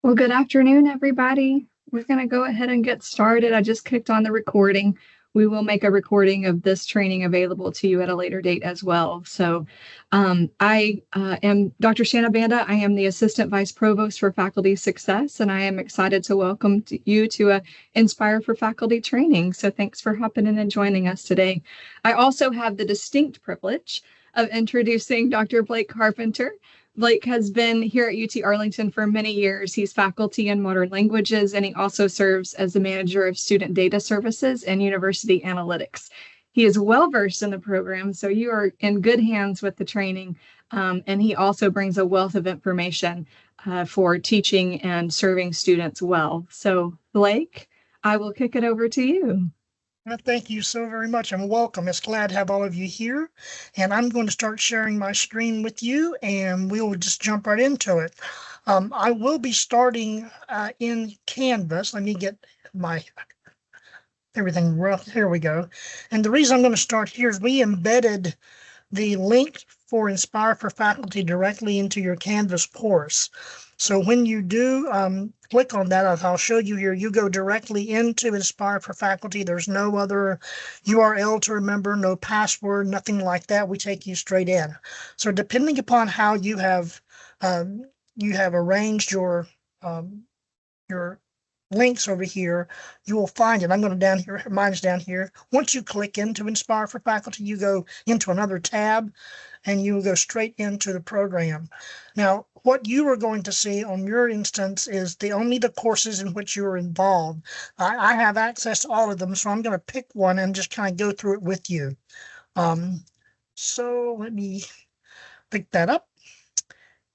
Well, good afternoon, everybody. We're going to go ahead and get started. I just clicked on the recording. We will make a recording of this training available to you at a later date as well. I am Dr. Shanna Banda. I am the Assistant Vice Provost for Faculty Success, and I am excited to welcome you to a Inspire for Faculty training. So thanks for hopping in and joining us today. I also have the distinct privilege of introducing Dr. Blake Carpenter. Blake has been here at UT Arlington for many years. He's faculty in modern languages, and he also serves as the manager of student data services and university analytics. He is well versed in the program, so you are in good hands with the training. And he also brings a wealth of information for teaching and serving students well. So, Blake, I will kick it over to you. Thank you so very much and welcome. It's glad to have all of you here. And I'm going to start sharing my screen with you and we'll just jump right into it. I will be starting in Canvas. Let me get my everything rough. Here we go. And the reason I'm going to start here is we embedded the link for Inspire for Faculty directly into your Canvas course. So when you do click on that, I'll show you here, you go directly into Inspire for Faculty. There's no other URL to remember, no password, nothing like that. We take you straight in. So depending upon how you have arranged your links over here, you will find it. I'm going to down here, mine's down here. Once you click into Inspire for Faculty, you go into another tab and you will go straight into the program. Now, what you are going to see on your instance is only the courses in which you are involved. I have access to all of them, so I'm going to pick one and just kind of go through it with you. So let me pick that up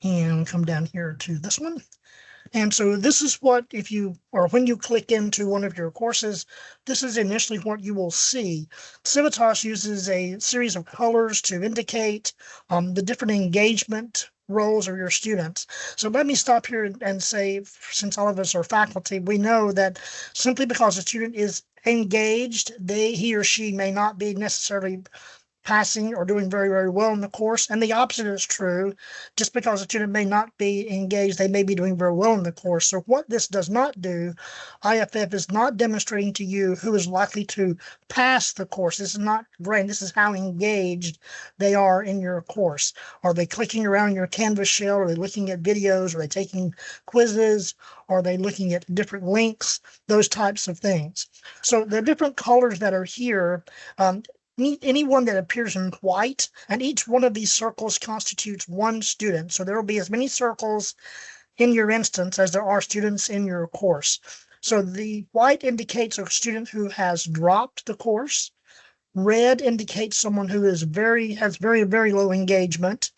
and come down here to this one. And so this is what, when you click into one of your courses, this is initially what you will see. Civitas uses a series of colors to indicate the different engagement roles of your students. So let me stop here and say, since all of us are faculty, we know that simply because a student is engaged, he or she may not be necessarily passing or doing very, very well in the course. And the opposite is true. Just because a student may not be engaged, they may be doing very well in the course. So what this does not do, IFF is not demonstrating to you who is likely to pass the course. This is not great. This is how engaged they are in your course. Are they clicking around your Canvas shell? Are they looking at videos? Are they taking quizzes? Are they looking at different links? Those types of things. So the different colors that are here, anyone that appears in white, and each one of these circles constitutes one student. So there will be as many circles in your instance as there are students in your course. So the white indicates a student who has dropped the course. Red indicates someone who has very, very low engagement.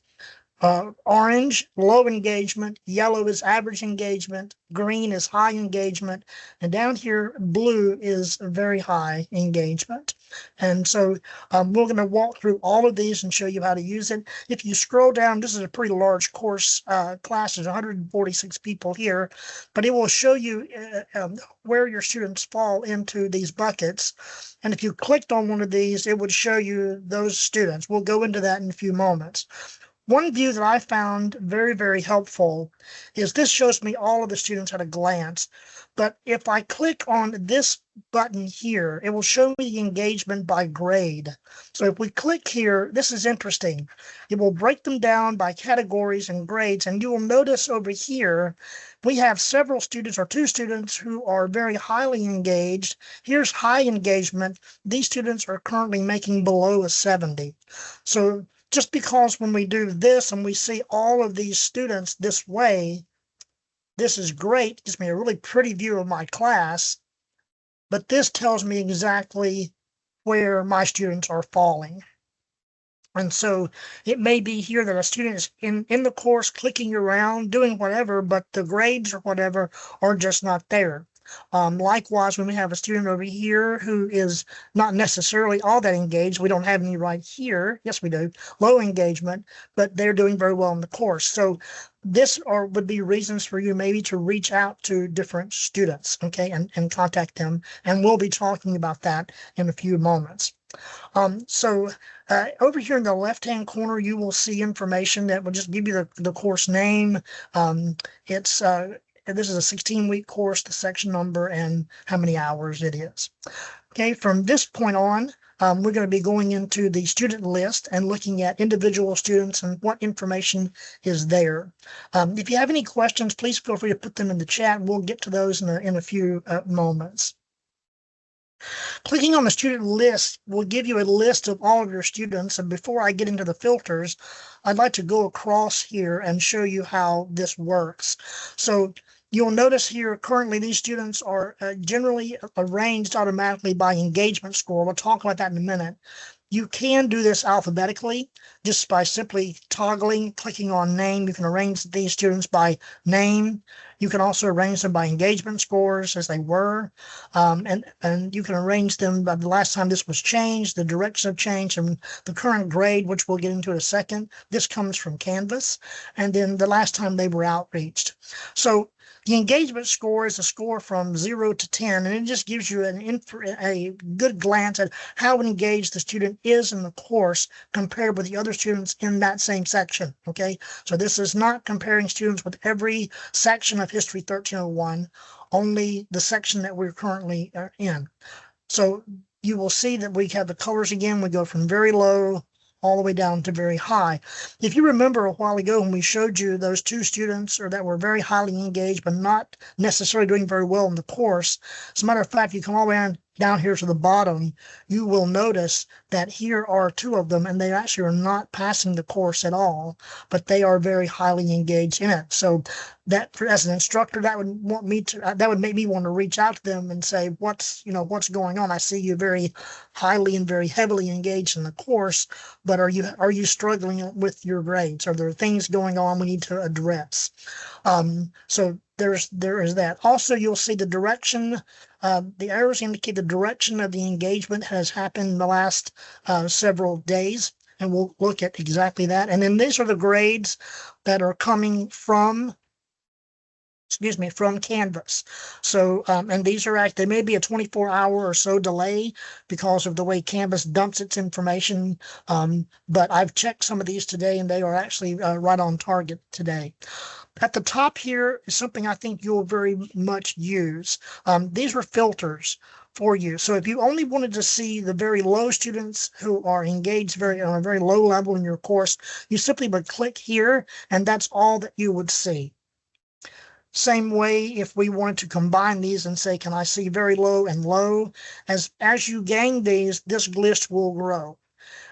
Orange, low engagement. Yellow is average engagement. Green is high engagement. And down here, blue is very high engagement. And so we're going to walk through all of these and show you how to use it. If you scroll down, this is a pretty large course class. There's 146 people here, but it will show you where your students fall into these buckets. And if you clicked on one of these, it would show you those students. We'll go into that in a few moments. One view that I found very, very helpful is this shows me all of the students at a glance. But if I click on this button here, it will show me the engagement by grade. So if we click here, this is interesting. It will break them down by categories and grades. And you will notice over here, we have several students or two students who are very highly engaged. Here's high engagement. These students are currently making below a 70. So just because when we do this and we see all of these students this way, this is great. It gives me a really pretty view of my class, but this tells me exactly where my students are falling. And so it may be here that a student is in the course clicking around, doing whatever, but the grades or whatever are just not there. Likewise, when we have a student over here who is not necessarily all that engaged, we don't have any right here. Yes, we do. Low engagement, but they're doing very well in the course. So this would be reasons for you maybe to reach out to different students, okay, and contact them. And we'll be talking about that in a few moments. Over here in the left-hand corner, you will see information that will just give you the course name. this is a 16-week course, the section number, and how many hours it is. Okay, from this point on, we're going to be going into the student list and looking at individual students and what information is there. If you have any questions, please feel free to put them in the chat. We'll get to those in a few moments. Clicking on the student list will give you a list of all of your students. And before I get into the filters, I'd like to go across here and show you how this works. So you'll notice here currently these students are generally arranged automatically by engagement score. We'll talk about that in a minute. You can do this alphabetically just by simply clicking on name. You can arrange these students by name. You can also arrange them by engagement scores as they were. And you can arrange them by the last time this was changed, the direction of change, and the current grade, which we'll get into in a second. This comes from Canvas. And then the last time they were outreached. So the engagement score is a score from 0 to 10, and it just gives you a good glance at how engaged the student is in the course compared with the other students in that same section. Okay, so this is not comparing students with every section of History 1301, only the section that we're currently in. So you will see that we have the colors again. We go from very low all the way down to very high. If you remember a while ago when we showed you those two students that were very highly engaged but not necessarily doing very well in the course, as a matter of fact, you come all the way down here to the bottom, you will notice that here are two of them, and they actually are not passing the course at all, but they are very highly engaged in it. So that, as an instructor, that would make me want to reach out to them and say, what's going on? I see you very highly and very heavily engaged in the course, but are you struggling with your grades? Are there things going on we need to address? So there is that. Also, you'll see the direction. The arrows indicate the direction of the engagement has happened in the last several days, and we'll look at exactly that. And then these are the grades that are coming from Canvas. So, and these are they may be a 24-hour or so delay because of the way Canvas dumps its information. But I've checked some of these today, and they are actually right on target today. At the top here is something I think you'll very much use. These are filters for you. So if you only wanted to see the very low students who are engaged on a very low level in your course, you simply would click here, and that's all that you would see. Same way if we wanted to combine these and say, can I see very low and low? As you gain these, this list will grow.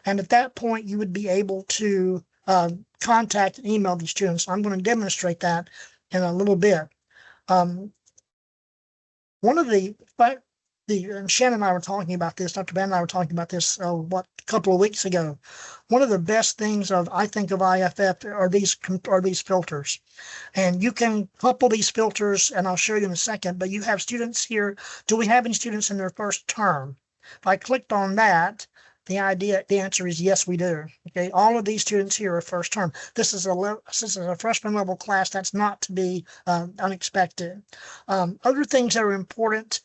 And at that point, you would be able to contact and email these students. I'm going to demonstrate that in a little bit. One of and Shannon and I were talking about this, Dr. Ben and I were talking about this, a couple of weeks ago. One of the best things I think of IFF are these filters. And you can couple these filters, and I'll show you in a second, but you have students here. Do we have any students in their first term? If I clicked on that, the answer is yes, we do. Okay, all of these students here are first term. This is a freshman level class. That's not to be unexpected. Other things that are important.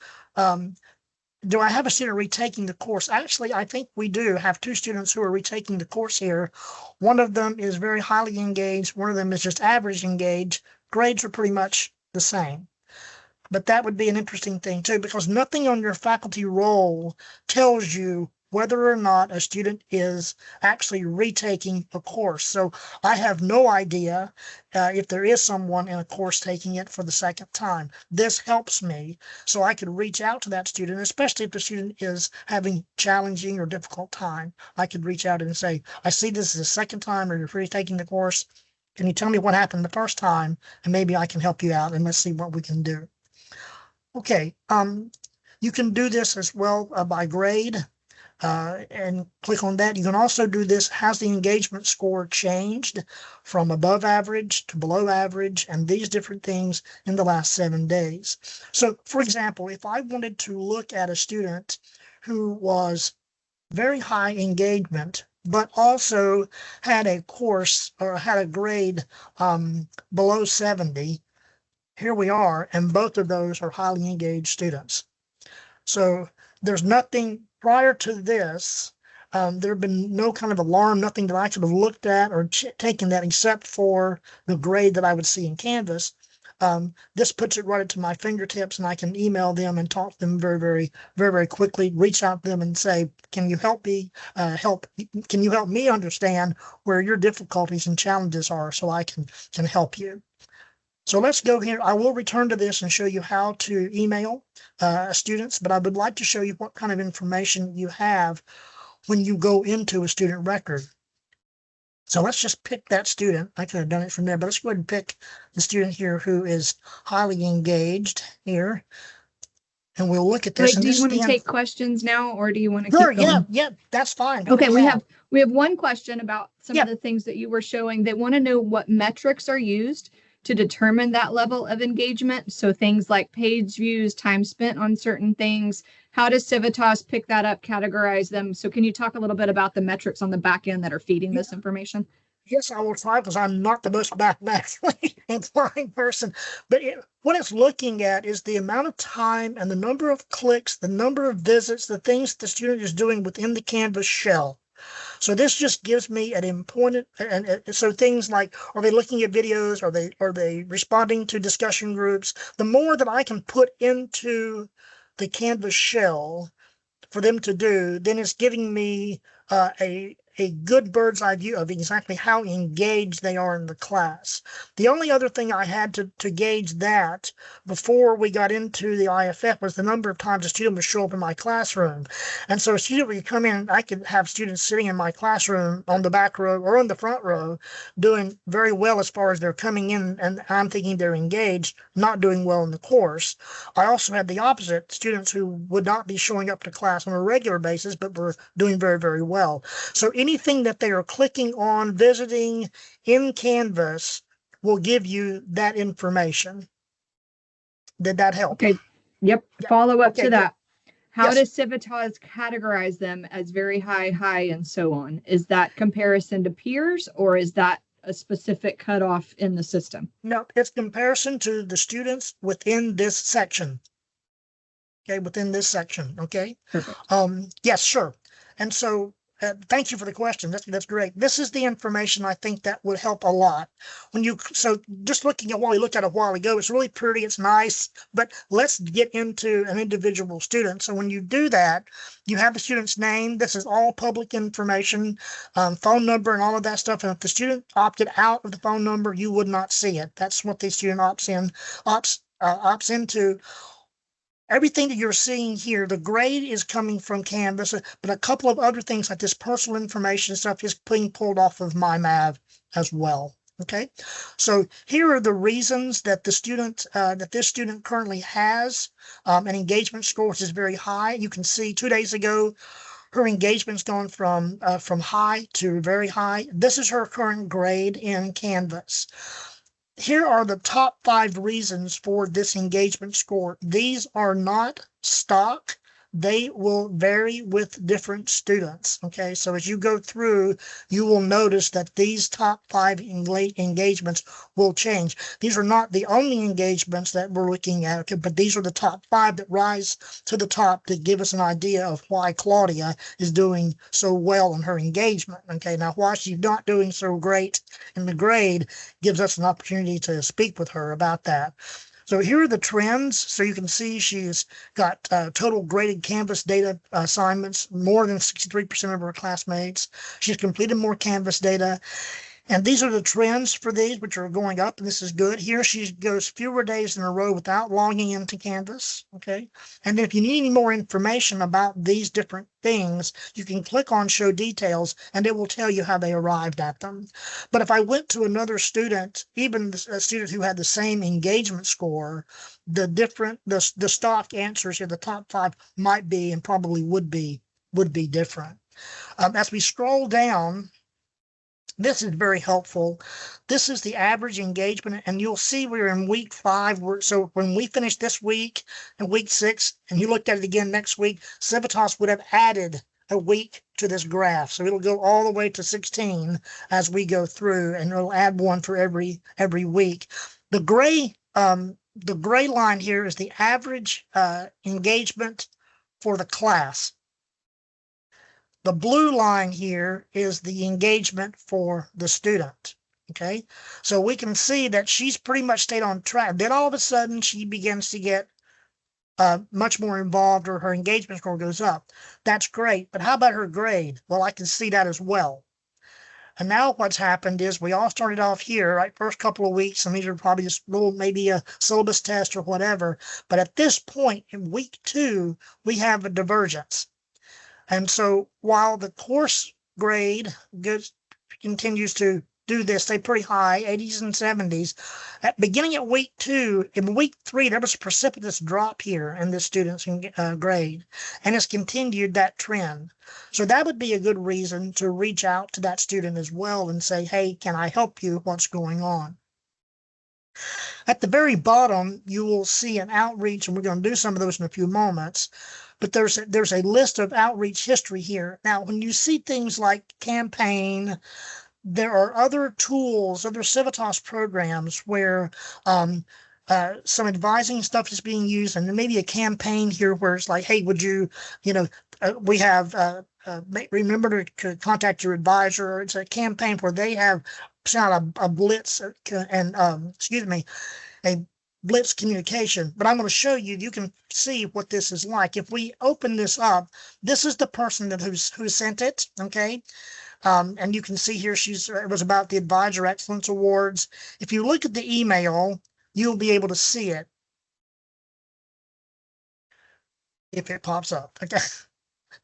Do I have a student retaking the course? Actually, I think we do have two students who are retaking the course here. One of them is very highly engaged. One of them is just average engaged. Grades are pretty much the same. But that would be an interesting thing too, because nothing on your faculty roll tells you whether or not a student is actually retaking a course. So I have no idea if there is someone in a course taking it for the second time. This helps me so I could reach out to that student, especially if the student is having challenging or difficult time. I could reach out and say, I see this is the second time or you're retaking the course. Can you tell me what happened the first time? And maybe I can help you out, and let's see what we can do. Okay, you can do this as well by grade. And click on that. You can also do this. Has the engagement score changed from above average to below average, and these different things in the last 7 days? So, for example, if I wanted to look at a student who was very high engagement, but also had a course or had a grade below 70, here we are, and both of those are highly engaged students. So there's nothing prior to this. There have been no kind of alarm, nothing that I could have looked at or taken that except for the grade that I would see in Canvas. This puts it right into my fingertips, and I can email them and talk to them very quickly, reach out to them and say, can you help me, can you help me understand where your difficulties and challenges are so I can help you. So let's go here. I will return to this and show you how to email students, but I would like to show you what kind of information you have when you go into a student record. So let's just pick that student. I could have done it from there, but let's go ahead and pick the student here who is highly engaged here. And we'll look at this. Like, do you want to take questions now, or do you want to Sure, keep going? yeah, that's fine. Okay, we have one question about some Yeah. of the things that you were showing. They want to know what metrics are used to determine that level of engagement. So things like page views, time spent on certain things. How does Civitas pick that up, categorize them? So can you talk a little bit about the metrics on the back end that are feeding this information? Yes, I will try, because I'm not the most mathematically inclined person. But what it's looking at is the amount of time and the number of clicks, the number of visits, the things the student is doing within the Canvas shell. So this just gives me an important, and so things like, are they looking at videos? Are they responding to discussion groups? The more that I can put into the Canvas shell for them to do, then it's giving me a good bird's eye view of exactly how engaged they are in the class. The only other thing I had to gauge that before we got into the IFF was the number of times a student would show up in my classroom. And so a student would come in, I could have students sitting in my classroom on the back row or on the front row doing very well as far as they're coming in, and I'm thinking they're engaged, not doing well in the course. I also had the opposite, students who would not be showing up to class on a regular basis, but were doing very well. So anything that they are clicking on, visiting in Canvas will give you that information. Did that help? Okay. Yep. Yeah. Follow up to that. Good. How does Civitas categorize them as very high, and so on? Is that comparison to peers, or is that a specific cutoff in the system? No, it's comparison to the students within this section. Okay, within this section. Okay. Perfect. Yes, sure. And so thank you for the question. That's great. This is the information I think that would help a lot. So just looking at what we looked at a while ago, it's really pretty, it's nice, but let's get into an individual student. So when you do that, you have the student's name. This is all public information, phone number and all of that stuff. And if the student opted out of the phone number, you would not see it. That's what the student opts into. Everything that you're seeing here, the grade is coming from Canvas, but a couple of other things like this personal information stuff is being pulled off of MyMav as well. Okay, so here are the reasons that the student, that this student currently has an engagement score which is very high. You can see 2 days ago, her engagement's gone from high to very high. This is her current grade in Canvas. Here are the top 5 reasons for this engagement score. These are not stock. They will vary with different students. Okay, so as you go through, you will notice that these top 5 engagements will change. These are not the only engagements that we're looking at, okay, but these are the top 5 that rise to the top to give us an idea of why Claudia is doing so well in her engagement. Okay, now why she's not doing so great in the grade gives us an opportunity to speak with her about that. So here are the trends. So you can see she's got total graded Canvas data assignments, more than 63% of her classmates. She's completed more Canvas data. And these are the trends for these, which are going up, and this is good. Here she goes fewer days in a row without logging into Canvas, okay? And then if you need any more information about these different things, you can click on Show Details, and it will tell you how they arrived at them. But if I went to another student, even a student who had the same engagement score, the stock answers here, the top 5 might be and probably would be different. As we scroll down, this is very helpful. This is the average engagement, and you'll see we're in week 5. So when we finish this week and week 6, and you looked at it again next week, Civitas would have added a week to this graph. So it'll go all the way to 16 as we go through, and it'll add one for every week. The gray line here is the average engagement for the class. The blue line here is the engagement for the student. Okay, so we can see that she's pretty much stayed on track. Then all of a sudden she begins to get much more involved, or her engagement score goes up. That's great, but how about her grade? Well, I can see that as well. And now what's happened is we all started off here, right? First couple of weeks, and these are probably just little, maybe a syllabus test or whatever. But at this point in week 2, we have a divergence. And so while the course grade continues to do this, stay pretty high, 80s and 70s, beginning at week 2, in week 3, there was a precipitous drop here in this student's grade, and it's continued that trend. So that would be a good reason to reach out to that student as well and say, hey, can I help you? What's going on? At the very bottom, you will see an outreach, and we're going to do some of those in a few moments. But there's a list of outreach history here. Now, when you see things like campaign, there are other tools, other Civitas programs where some advising stuff is being used, and there may be a campaign here where it's like, hey, would you, we have remember to contact your advisor. It's a campaign where they have sent out a blitz and a blitz communication. But I'm going to show you, you can see what this is like. If we open this up, this is the person who sent it, okay? And you can see here, it was about the Advisor Excellence Awards. If you look at the email, you'll be able to see it if it pops up. Okay,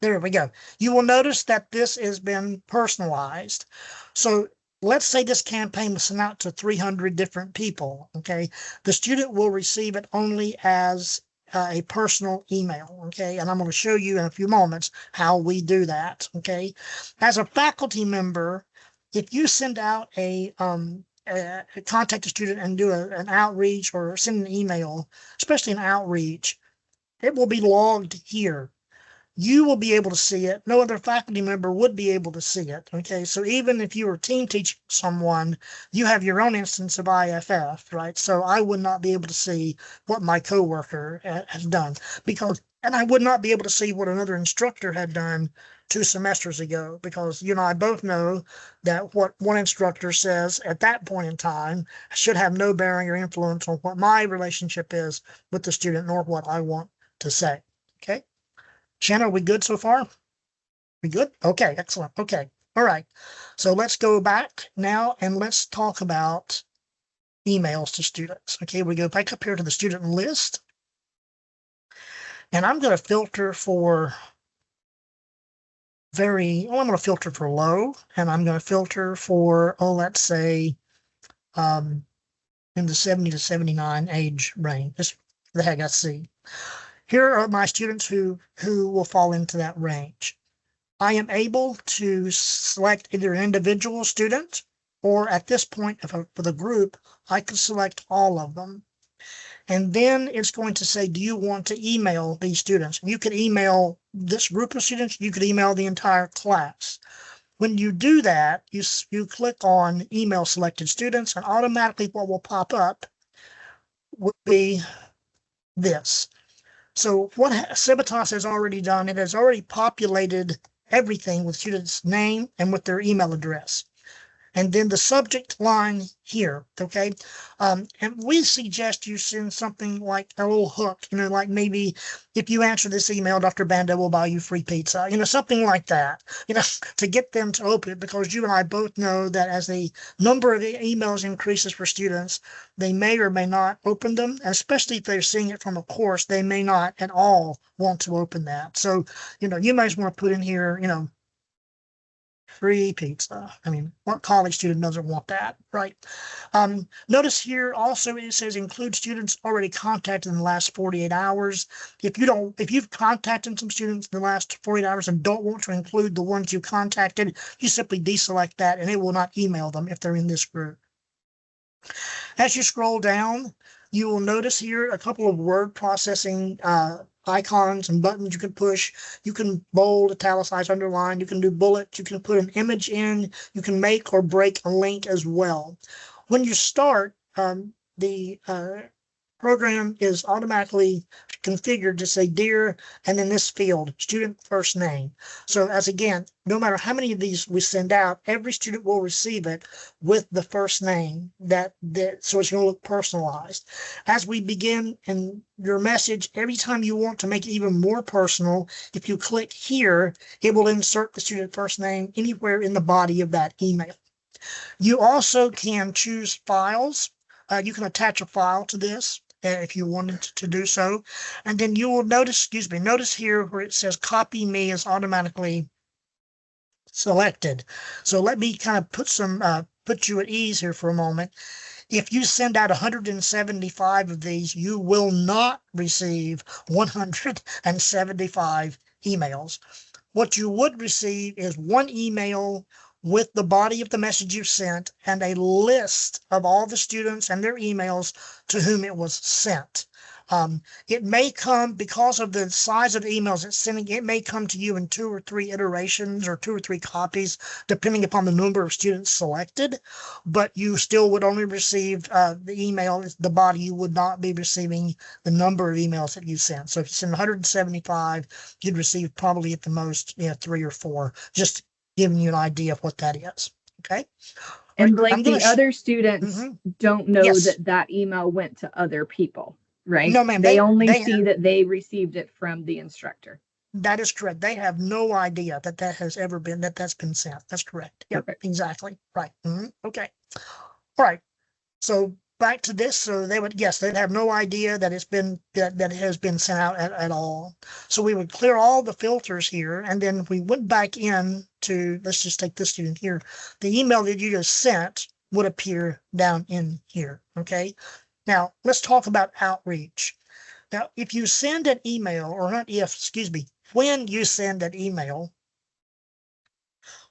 there we go. You will notice that this has been personalized. So let's say this campaign was sent out to 300 different people. Okay, the student will receive it only as a personal email. Okay, and I'm going to show you in a few moments how we do that. Okay, as a faculty member, if you send out contact a student and do an outreach or send an email, especially an outreach, it will be logged here. You will be able to see it. No other faculty member would be able to see it. Okay, so even if you were team teaching someone, you have your own instance of IFF, right? So I would not be able to see what my coworker has done, and I would not be able to see what another instructor had done 2 semesters ago, because you and I both know that what one instructor says at that point in time should have no bearing or influence on what my relationship is with the student, nor what I want to say. Okay. Shannon, are we good so far? We good? Okay, excellent. Okay. All right. So let's go back now and let's talk about emails to students. Okay, we go back up here to the student list. And I'm going to filter for I'm going to filter for low, and I'm going to filter for, let's say, in the 70 to 79 age range. Just the heck I see. Here are my students who will fall into that range. I am able to select either an individual student, or at this point, for the group, I can select all of them. And then it's going to say, do you want to email these students? You could email this group of students. You could email the entire class. When you do that, you click on email selected students, and automatically what will pop up will be this. So what Civitas has already done, it has already populated everything with student's name and with their email address. And then the subject line here, okay? And we suggest you send something like a little hook, like maybe if you answer this email, Dr. Banda will buy you free pizza, something like that, to get them to open it, because you and I both know that as the number of emails increases for students, they may or may not open them, especially if they're seeing it from a course, they may not at all want to open that. So, you might want to put in here, free pizza. I mean, what college student doesn't want that, right? Notice here also it says include students already contacted in the last 48 hours. If you've contacted some students in the last 48 hours and don't want to include the ones you contacted, you simply deselect that and it will not email them if they're in this group. As you scroll down, you will notice here a couple of word processing icons and buttons you can push. You can bold, italicize, underline. You can do bullets. You can put an image in. You can make or break a link as well. When you start, the program is automatically configured to say dear, and in this field, student first name. So as again, no matter how many of these we send out, every student will receive it with the first name so it's going to look personalized. As we begin in your message, every time you want to make it even more personal, if you click here, it will insert the student first name anywhere in the body of that email. You also can choose files. You can attach a file to this if you wanted to do so. And then you will notice here where it says copy me is automatically selected. So let me kind of put you at ease here for a moment. If you send out 175 of these, you will not receive 175 emails. What you would receive is one email with the body of the message you sent and a list of all the students and their emails to whom it was sent. It may come, because of the size of the emails it's sending, it may come to you in 2 or 3 iterations or 2 or 3 copies, depending upon the number of students selected, but you still would only receive the email, the body. You would not be receiving the number of emails that you sent. So if you send 175, you'd receive probably at the most 3 or 4, just giving you an idea of what that is. Okay. And right, Blake, the other students don't know yes. that email went to other people, right? No, ma'am. They only see that they received it from the instructor. That is correct. They have no idea that has ever been, that's been sent. That's correct. Yep, perfect. Exactly. Right. Okay. All right. So back to this. So they'd have no idea that that it has been sent out at all. So we would clear all the filters here, and then we went back in to, let's just take this student here. The email that you just sent would appear down in here. Okay. Now let's talk about outreach. Now, if you send an email, or not if, excuse me, when you send an email,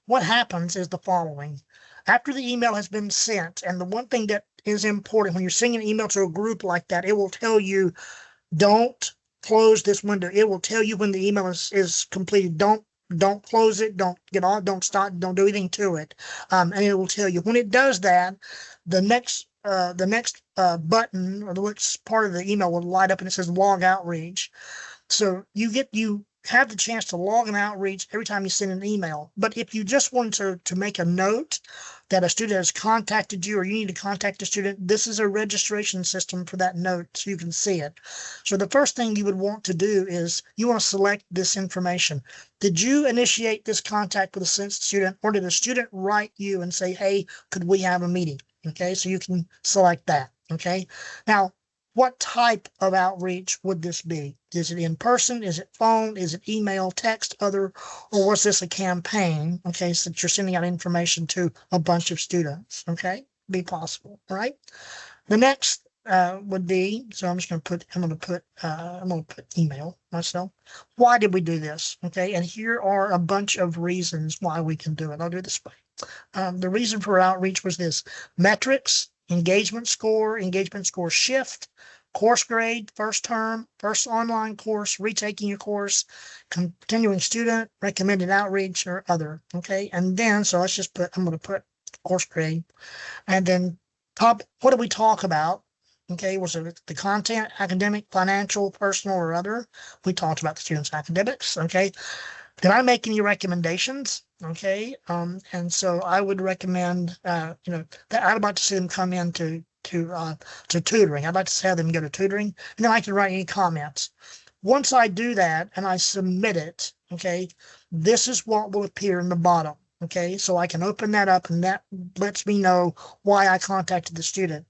what happens is the following. After the email has been sent, and the one thing that is important when you're sending an email to a group like that, it will tell you, don't close this window. It will tell you when the email is completed. Don't close it. Don't get on. Don't stop. Don't do anything to it. And it will tell you when it does that. The next button, or the next part of the email will light up and it says log outreach. So you have the chance to log an outreach every time you send an email. But if you just want to make a note that a student has contacted you, or you need to contact a student, this is a registration system for that note so you can see it. So the first thing you would want to do is you want to select this information. Did you initiate this contact with a student, or did a student write you and say, hey, could we have a meeting? Okay, so you can select that. Okay, now what type of outreach would this be? Is it in person? Is it phone? Is it email, text, other? Or was this a campaign? Okay, so that you're sending out information to a bunch of students. Okay, be possible. All right. The next would be, so I'm going to put email myself. Why did we do this? Okay, and here are a bunch of reasons why we can do it. I'll do it this way. The reason for outreach was this: metrics, engagement score shift, course grade, first term, first online course, retaking your course, continuing student, recommended outreach, or other. Okay, and then, so let's just I'm going to put course grade, and then what did we talk about? Okay, was it the content, academic, financial, personal, or other? We talked about the student's academics. Okay, did I make any recommendations? Okay, and so I would recommend, that I'd like to see them come in to tutoring. I'd like to have them go to tutoring, and then I can write any comments. Once I do that and I submit it, okay, this is what will appear in the bottom. Okay, so I can open that up, and that lets me know why I contacted the student.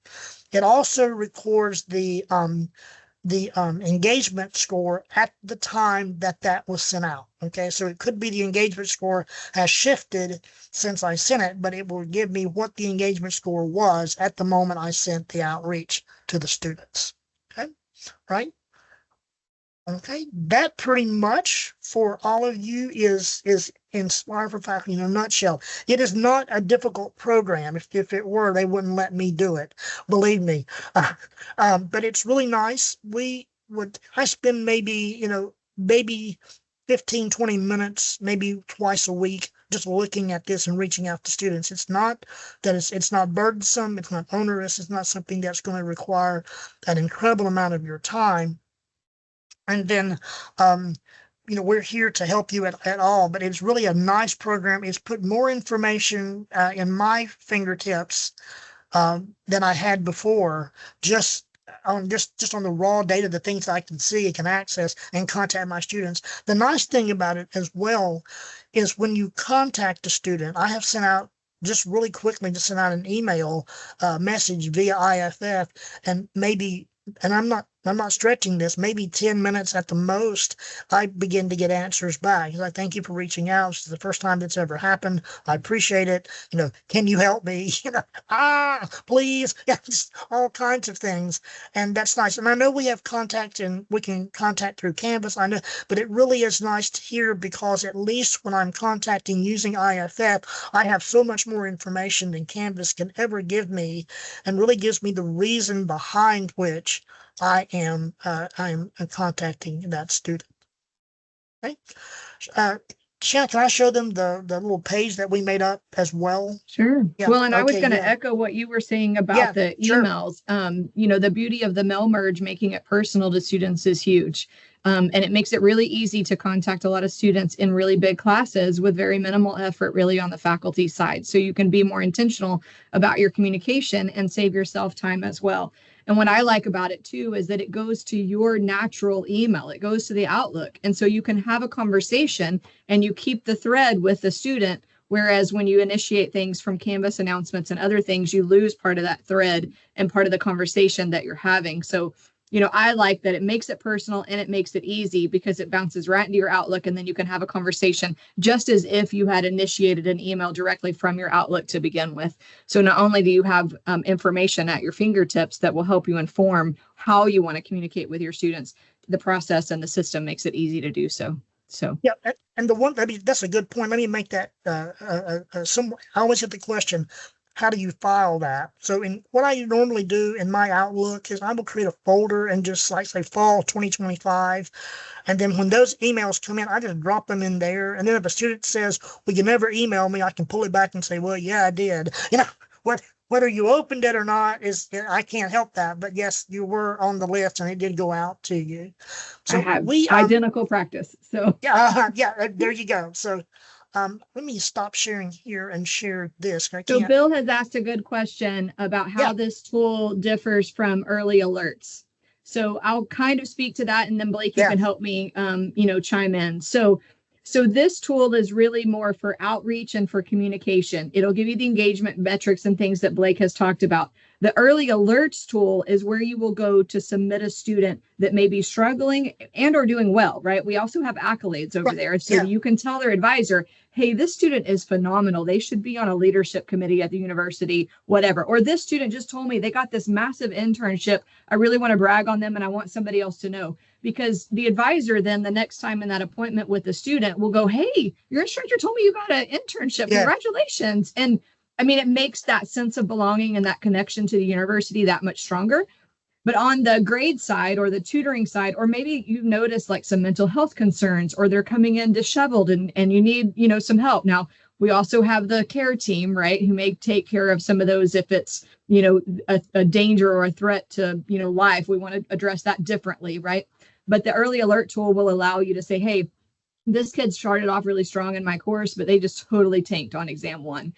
It also records the engagement score at the time that was sent out. Okay, so it could be the engagement score has shifted since I sent it, but it will give me what the engagement score was at the moment I sent the outreach to the students. Okay, right? Okay, that pretty much for all of you is Inspire for Faculty in a nutshell. It is not a difficult program. If it were, they wouldn't let me do it. Believe me. But it's really nice. I spend maybe 15, 20 minutes, maybe twice a week, just looking at this and reaching out to students. It's not that it's not burdensome, it's not onerous, it's not something that's going to require an incredible amount of your time. And then, um, we're here to help you at all, but it's really a nice program. It's put more information in my fingertips than I had before, just on the raw data, the things I can see and can access and contact my students. The nice thing about it as well is when you contact a student, I have sent out just really quickly to send out an email message via IFF, and maybe, and I'm not stretching this, maybe 10 minutes at the most, I begin to get answers back. I thank you for reaching out. This is the first time that's ever happened. I appreciate it. Can you help me? Please. Yeah, just all kinds of things. And that's nice. And I know we have contact and we can contact through Canvas. I know, but it really is nice to hear, because at least when I'm contacting using IFF, I have so much more information than Canvas can ever give me, and really gives me the reason behind which I'm contacting that student. Okay. Shannon, can I show them the little page that we made up as well? Sure. Yeah. Well, and I was Okay. going to Yeah. echo what you were saying about Yeah. the Sure. emails. The beauty of the mail merge, making it personal to students, is huge. And it makes it really easy to contact a lot of students in really big classes with very minimal effort, really, on the faculty side. So you can be more intentional about your communication and save yourself time as well. And what I like about it too is that it goes to your natural email. It goes to the Outlook. And so you can have a conversation and you keep the thread with the student. Whereas when you initiate things from Canvas announcements and other things, you lose part of that thread and part of the conversation that you're having. So, I like that it makes it personal and it makes it easy, because it bounces right into your Outlook, and then you can have a conversation just as if you had initiated an email directly from your Outlook to begin with. So not only do you have information at your fingertips that will help you inform how you want to communicate with your students, the process and the system makes it easy to do so. Yeah, and that's a good point. Let me make that I always get the question, how do you file that? So in what I normally do in my Outlook is I will create a folder and just like say fall 2025. And then when those emails come in, I just drop them in there. And then if a student says, well, you never email me, I can pull it back and say, well, yeah, I did. Whether you opened it or not I can't help that. But yes, you were on the list and it did go out to you. So I have identical practice. So yeah, there you go. So let me stop sharing here and share this. So Bill has asked a good question about how this tool differs from early alerts. So I'll kind of speak to that, and then Blake, you can help me, chime in. So this tool is really more for outreach and for communication. It'll give you the engagement metrics and things that Blake has talked about. The early alerts tool is where you will go to submit a student that may be struggling and or doing well, right? We also have accolades over there. So you can tell their advisor, hey, this student is phenomenal. They should be on a leadership committee at the university, whatever. Or this student just told me they got this massive internship. I really want to brag on them and I want somebody else to know. Because the advisor then the next time in that appointment with the student will go, hey, your instructor told me you got an internship. Congratulations. And I mean, it makes that sense of belonging and that connection to the university that much stronger. But on the grade side or the tutoring side, or maybe you've noticed like some mental health concerns, or they're coming in disheveled and you need, some help. Now, we also have the care team, right, who may take care of some of those if it's, a danger or a threat to, life. We want to address that differently, right? But the early alert tool will allow you to say, hey, this kid started off really strong in my course, but they just totally tanked on exam one.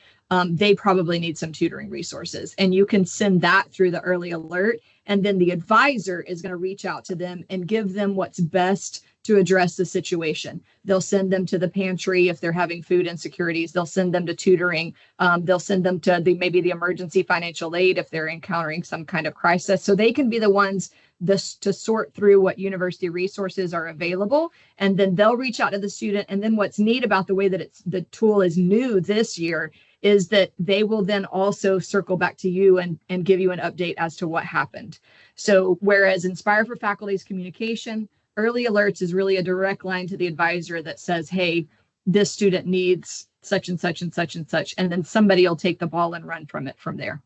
They probably need some tutoring resources. And you can send that through the early alert. And then the advisor is going to reach out to them and give them what's best to address the situation. They'll send them to the pantry if they're having food insecurities. They'll send them to tutoring. They'll send them to maybe the emergency financial aid if they're encountering some kind of crisis. So they can be the ones to sort through what university resources are available, and then they'll reach out to the student. And then what's neat about the way that the tool is new this year is that they will then also circle back to you and give you an update as to what happened. So whereas Inspire for Faculty's communication, early alerts is really a direct line to the advisor that says, hey, this student needs such and such and such and such. And then somebody will take the ball and run from there.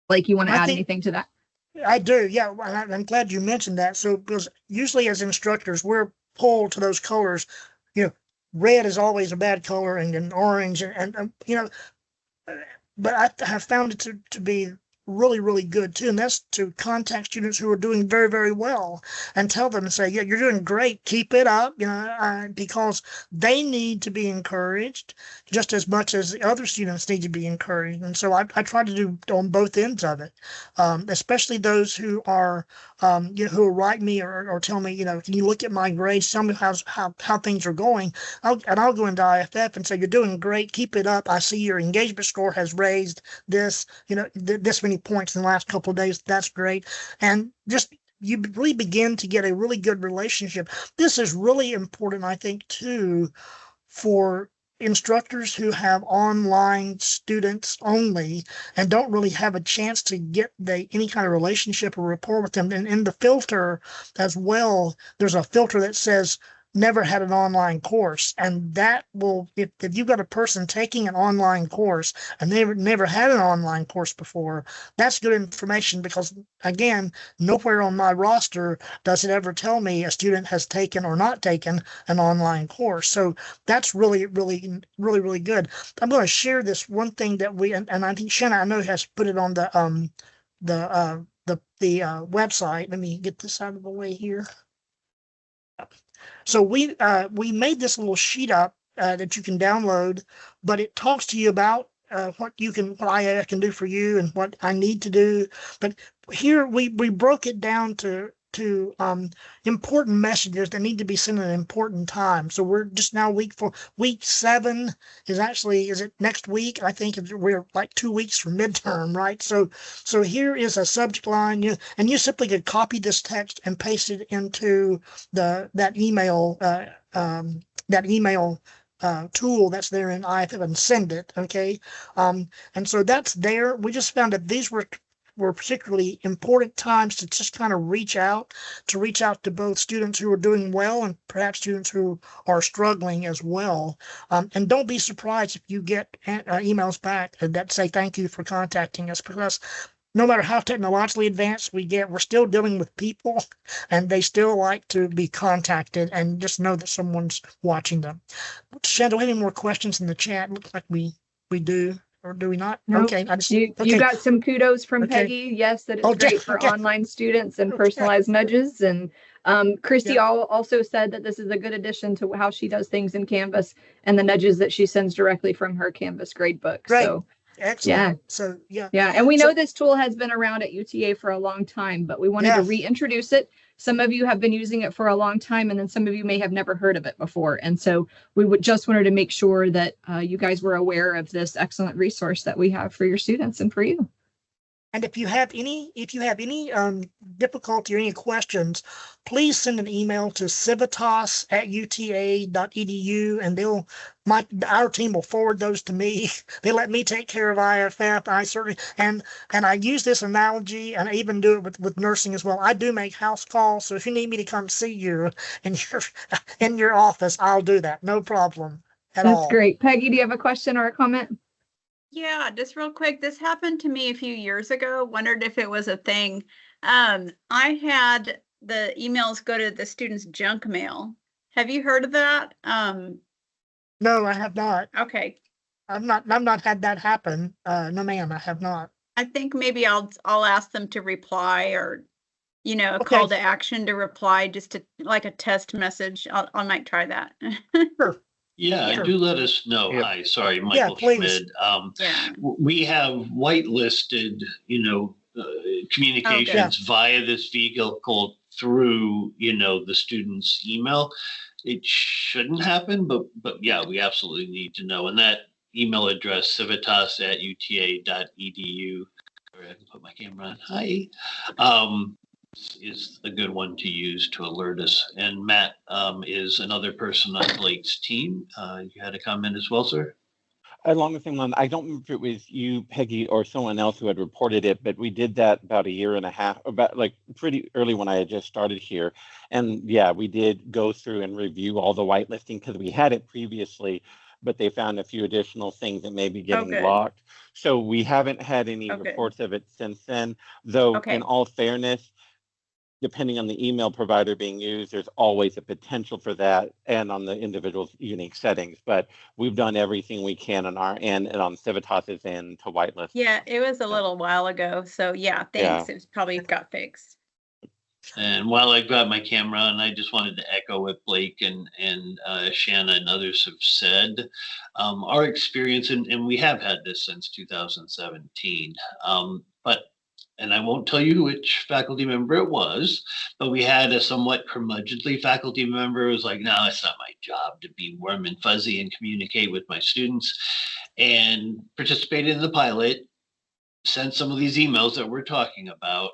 Blake, you want to add anything to that? I do. Yeah. I'm glad you mentioned that. So because usually as instructors, we're pulled to those colors, red is always a bad color, and orange, and you know, but I have found it to be really, really good too. And that's to contact students who are doing very, very well and tell them and say, yeah, you're doing great. Keep it up, because they need to be encouraged just as much as the other students need to be encouraged. And so I try to do on both ends of it, especially those who are, who will write me or tell me, can you look at my grades, tell me how things are going. I'll go into IFF and say, you're doing great. Keep it up. I see your engagement score has raised this, this many points in the last couple of days. That's great. And just you really begin to get a really good relationship. This is really important, I think, too, for instructors who have online students only and don't really have a chance to get any kind of relationship or rapport with them. And in the filter as well, there's a filter that says never had an online course, and that will, if you've got a person taking an online course and they've never had an online course before, that's good information, because again, nowhere on my roster does it ever tell me a student has taken or not taken an online course. So that's really, really, really, really good. I'm going to share this one thing that and I think Shanna, I know, has put it on the website. Let me get this out of the way here. So we made this little sheet up that you can download, but it talks to you about what I can do for you and what I need to do. But here we broke it down to important messages that need to be sent at an important time. So we're just now week 7 is it next week? I think we're like 2 weeks from midterm, right? So here is a subject line, and you simply could copy this text and paste it into that email tool that's there in IFF and send it. Okay. And so that's there. We just found that these were particularly important times to just kind of reach out to both students who are doing well and perhaps students who are struggling as well. And don't be surprised if you get emails back that say thank you for contacting us, because no matter how technologically advanced we get, we're still dealing with people, and they still like to be contacted and just know that someone's watching them. Shannon, do we have any more questions in the chat? Looks like we do. Or do we not? No, okay. You got some kudos from Okay. Peggy. Yes, that it's great for okay. online students and personalized nudges. And Christy also said that this is a good addition to how she does things in Canvas and the nudges that she sends directly from her Canvas gradebook. Great. So excellent. yeah. So yeah. And we know this tool has been around at UTA for a long time, but we wanted to reintroduce it. Some of you have been using it for a long time, and then some of you may have never heard of it before. And so we just wanted to make sure that you guys were aware of this excellent resource that we have for your students and for you. And if you have any difficulty or any questions, please send an email to civitas@uta.edu, and our team will forward those to me. They let me take care of IFF. I certainly and I use this analogy, and I even do it with nursing as well. I do make house calls, so if you need me to come see you in your office, I'll do that. No problem at all. That's great. Peggy, do you have a question or a comment? Yeah, just real quick. This happened to me a few years ago. Wondered if it was a thing. I had the emails go to the student's junk mail. Have you heard of that? No, I have not. Okay. I've not had that happen. No, ma'am, I have not. I think maybe I'll ask them to reply, or a call to action to reply, just to like a test message. I might try that. Sure. Yeah, Sure. do let us know. Yeah. Hi, sorry, Michael please. Schmid. Yeah. We have whitelisted, communications via this vehicle through, the student's email. It shouldn't happen, but yeah, we absolutely need to know. And that email address, civitas@uta.edu. Sorry, I can put my camera on. Hi. Is a good one to use to alert us. And Matt is another person on Blake's team. You had a comment as well, sir? Along the same line, I don't remember if it was you, Peggy, or someone else who had reported it, but we did that about a year and a half, about like pretty early when I had just started here. And yeah, we did go through and review all the whitelisting because we had it previously, but they found a few additional things that may be getting blocked. So we haven't had any reports of it since then, though in all fairness, depending on the email provider being used, there's always a potential for that and on the individual's unique settings. But we've done everything we can on our end and on Civitas's end to whitelist. Yeah, it was a little while ago. So yeah, thanks. It's probably got fixed. And while I grab my camera, and I just wanted to echo what Blake and Shanna and others have said, our experience, and we have had this since 2017, but, and I won't tell you which faculty member it was, but we had a somewhat curmudgeonly faculty member who was like, no, it's not my job to be warm and fuzzy and communicate with my students, and participated in the pilot, sent some of these emails that we're talking about,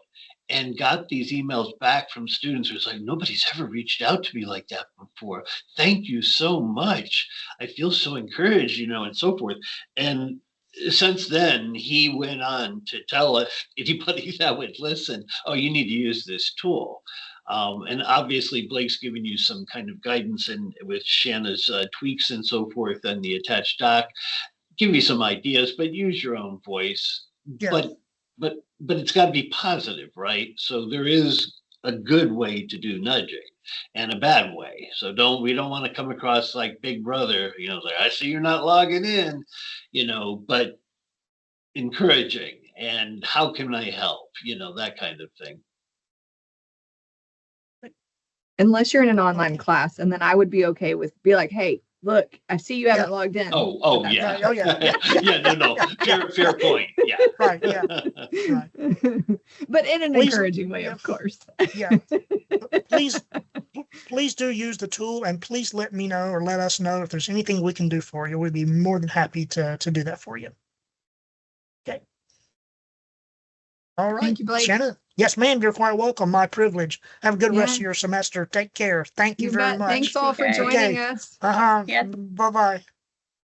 and got these emails back from students who was like, nobody's ever reached out to me like that before. Thank you so much. I feel so encouraged, and so forth. And since then, he went on to tell us, anybody that would listen, oh, you need to use this tool. And obviously, Blake's giving you some kind of guidance and with Shanna's tweaks and so forth and the attached doc. Give you some ideas, but use your own voice. Yeah. But it's got to be positive, right? So there is a good way to do nudging and a bad way. So we don't want to come across like Big Brother, like, I see you're not logging in, but encouraging and how can I help, that kind of thing. Unless you're in an online class, and then I would be okay with be like, hey, look, I see you haven't logged in. Oh, yeah. Oh, yeah. No. Fair point. Yeah. Right. Yeah. Right. But in an Please, encouraging way, of course. Yeah. Please do use the tool, and please let me know or let us know if there's anything we can do for you. We'd be more than happy to do that for you. Okay. All right. Thank you, Blake. Shanna. Yes, ma'am. You're quite welcome. My privilege. Have a good rest of Yeah. your semester. Take care. Thank you very bet. much. Thanks all for Okay. joining us. Uh-huh. Yeah. Bye-bye.